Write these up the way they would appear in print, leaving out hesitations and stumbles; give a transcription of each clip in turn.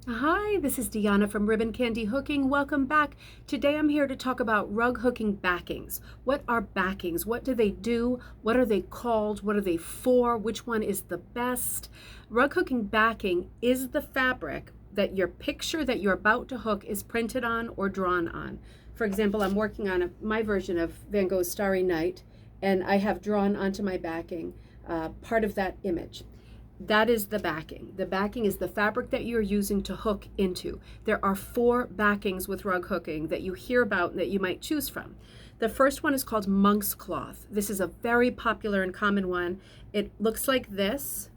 Hi, this is Deanna from Ribbon Candy Hooking. Welcome back. Today I'm here to talk about rug hooking backings. What are backings? What do they do? What are they called? What are they for? Which one is the best? Rug hooking backing is the fabric that your picture that you're about to hook is printed on or drawn on. For example, I'm working on my version of Van Gogh's Starry Night, and I have drawn onto my backing part of that image. That is the backing. The backing is the fabric that you're using to hook into. There are 4 backings with rug hooking that you hear about and that you might choose from. The first one is called monk's cloth. This is a very popular and common one. It looks like this.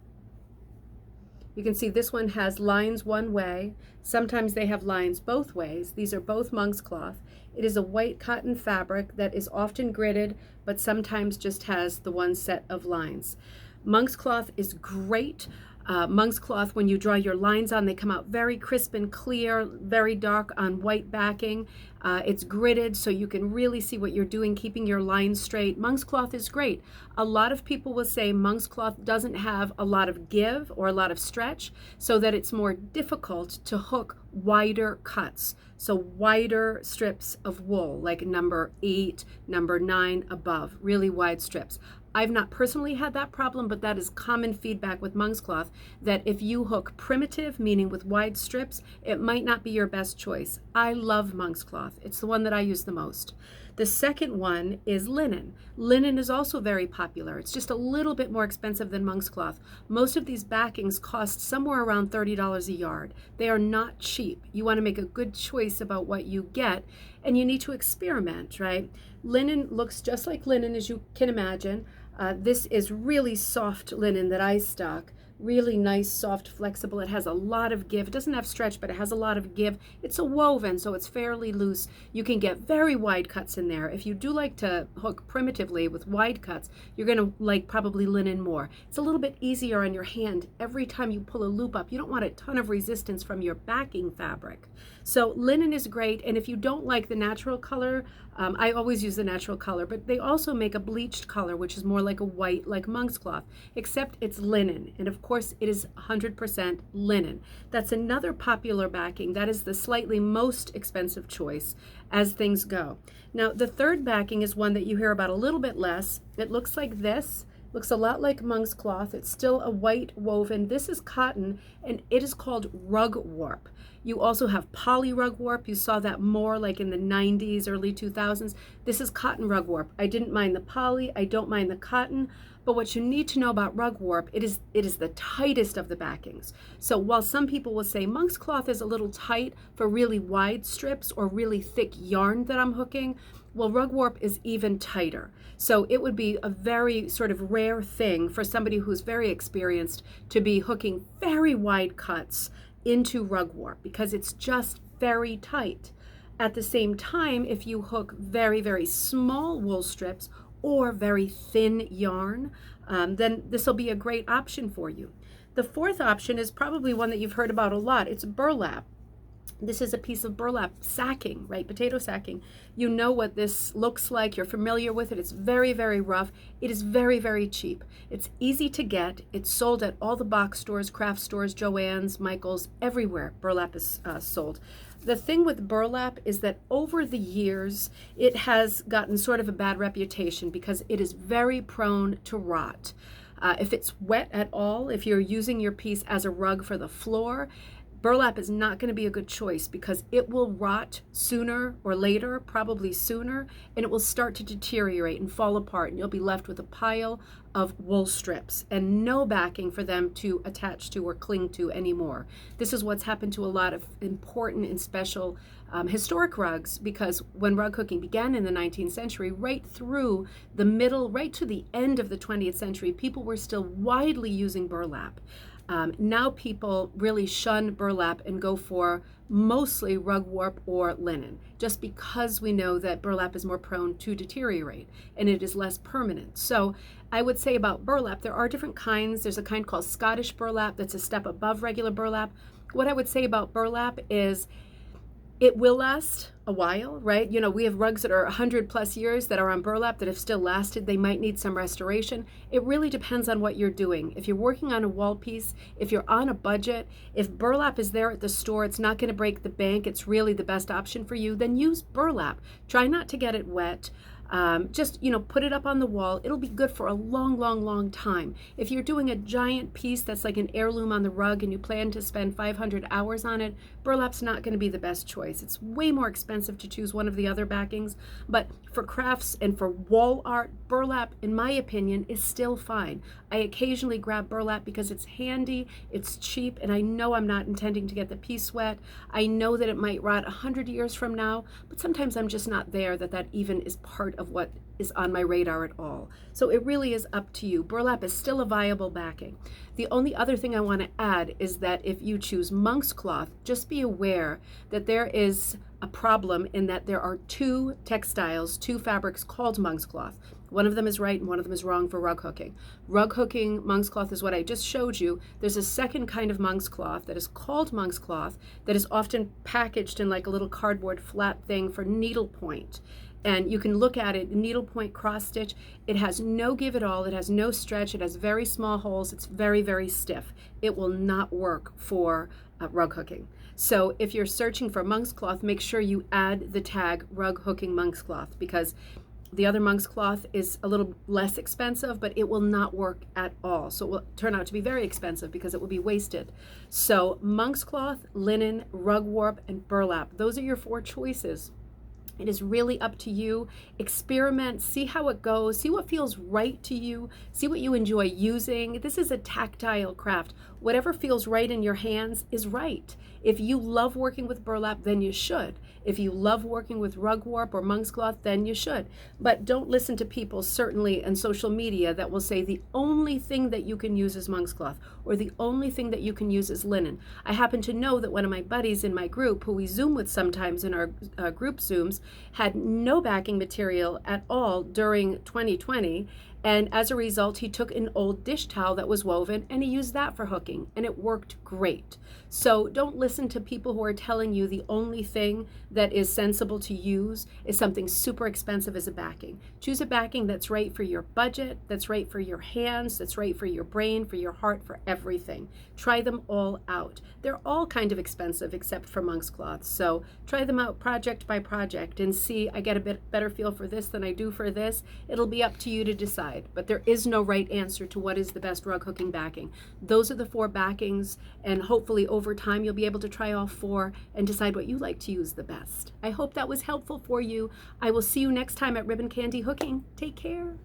You can see this one has lines one way. Sometimes they have lines both ways. These are both monk's cloth. It is a white cotton fabric that is often gridded, but sometimes just has the one set of lines. Monk's cloth is great. Monk's cloth, when you draw your lines on, they come out very crisp and clear, very dark on white backing. It's gridded, so you can really see what you're doing, keeping your lines straight. Monk's cloth is great. A lot of people will say monk's cloth doesn't have a lot of give or a lot of stretch, so that it's more difficult to hook wider cuts. So wider strips of wool, like number 8, number 9 above, really wide strips. I've not personally had that problem, but that is common feedback with monk's cloth, that if you hook primitive, meaning with wide strips, it might not be your best choice. I love monk's cloth. It's the one that I use the most. The second one is linen. Linen is also very popular. It's just a little bit more expensive than monk's cloth. Most of these backings cost somewhere around $30 a yard. They are not cheap. You want to make a good choice about what you get, and you need to experiment, right? Linen looks just like linen, as you can imagine. This is really soft linen that I stock. Really nice, soft, flexible. It has a lot of give. It doesn't have stretch, but it has a lot of give. It's a woven, so it's fairly loose. You can get very wide cuts in there. If you do like to hook primitively with wide cuts, you're going to like probably linen more. It's a little bit easier on your hand every time you pull a loop up. You don't want a ton of resistance from your backing fabric. So linen is great, and if you don't like the natural color, I always use the natural color, but they also make a bleached color, which is more like a white, like monk's cloth, except it's linen. And of course, it is 100% linen. That's another popular backing. That is the slightly most expensive choice as things go. Now, the third backing is one that you hear about a little bit less. It looks like this. Looks a lot like monk's cloth. It's still a white woven. This is cotton, and it is called rug warp. You also have poly rug warp. You saw that more like in the 90s, early 2000s. This is cotton rug warp. I didn't mind the poly. I don't mind the cotton. But what you need to know about rug warp, it is the tightest of the backings. So while some people will say monk's cloth is a little tight for really wide strips or really thick yarn that I'm hooking, well, rug warp is even tighter. So it would be a very sort of rare thing for somebody who's very experienced to be hooking very wide cuts into rug warp because it's just very tight. At the same time, if you hook very, very small wool strips or very thin yarn, then this will be a great option for you. The fourth option is probably one that you've heard about a lot. It's burlap. This is a piece of burlap sacking, right? Potato sacking. You know what this looks like. You're familiar with it. It's very, very rough. It is very, very cheap. It's easy to get. It's sold at all the box stores, craft stores, Joann's, Michael's, everywhere burlap is sold. The thing with burlap is that over the years, it has gotten sort of a bad reputation because it is very prone to rot. If it's wet at all, if you're using your piece as a rug for the floor, burlap is not going to be a good choice because it will rot sooner or later, probably sooner, and it will start to deteriorate and fall apart, and you'll be left with a pile of wool strips and no backing for them to attach to or cling to anymore. This is what's happened to a lot of important and special historic rugs, because when rug hooking began in the 19th century, right through the middle, right to the end of the 20th century, people were still widely using burlap. Now people really shun burlap and go for mostly rug warp or linen, just because we know that burlap is more prone to deteriorate and it is less permanent. So I would say about burlap, there are different kinds. There's a kind called Scottish burlap that's a step above regular burlap. What I would say about burlap is it will last a while, right? We have rugs that are 100 plus years that are on burlap that have still lasted. They might need some restoration. It really depends on what you're doing. If you're working on a wall piece, if you're on a budget, if burlap is there at the store, it's not going to break the bank, it's really the best option for you, then use burlap. Try not to get it wet. Just put it up on the wall. It'll be good for a long, long, long time. If you're doing a giant piece that's like an heirloom on the rug and you plan to spend 500 hours on it, burlap's not going to be the best choice. It's way more expensive to choose one of the other backings, but for crafts and for wall art, burlap, in my opinion, is still fine. I occasionally grab burlap because it's handy, it's cheap, and I know I'm not intending to get the piece wet. I know that it might rot 100 years from now, but sometimes I'm just not there that even is part of what is on my radar at all. So it really is up to you. Burlap is still a viable backing. The only other thing I want to add is that if you choose monk's cloth, just be aware that there is a problem in that there are two fabrics called monk's cloth. One of them is right and one of them is wrong for rug hooking. Rug hooking monk's cloth is what I just showed you. There's a second kind of monk's cloth that is called monk's cloth that is often packaged in like a little cardboard flat thing for needlepoint. And you can look at it, needlepoint cross stitch. It has no give at all. It has no stretch. It has very small holes. It's very, very stiff. It will not work for rug hooking. So if you're searching for monk's cloth, make sure you add the tag rug hooking monk's cloth, because the other monk's cloth is a little less expensive, but it will not work at all. So it will turn out to be very expensive because it will be wasted. So monk's cloth, linen, rug warp, and burlap. Those are your 4 choices. It is really up to you. Experiment, see how it goes, see what feels right to you, see what you enjoy using. This is a tactile craft. Whatever feels right in your hands is right. If you love working with burlap, then you should. If you love working with rug warp or monk's cloth, then you should. But don't listen to people, certainly on social media, that will say the only thing that you can use is monk's cloth or the only thing that you can use is linen. I happen to know that one of my buddies in my group, who we Zoom with sometimes in our group Zooms, had no backing material at all during 2020. And as a result, he took an old dish towel that was woven and he used that for hooking, and it worked great. So don't listen to people who are telling you the only thing that is sensible to use is something super expensive as a backing. Choose a backing that's right for your budget, that's right for your hands, that's right for your brain, for your heart, for everything. Try them all out. They're all kind of expensive except for monk's cloth. So try them out project by project and see, I get a bit better feel for this than I do for this. It'll be up to you to decide. But there is no right answer to what is the best rug hooking backing. Those are the 4 backings, and hopefully over time you'll be able to try all 4 and decide what you like to use the best. I hope that was helpful for you. I will see you next time at Ribbon Candy Hooking. Take care.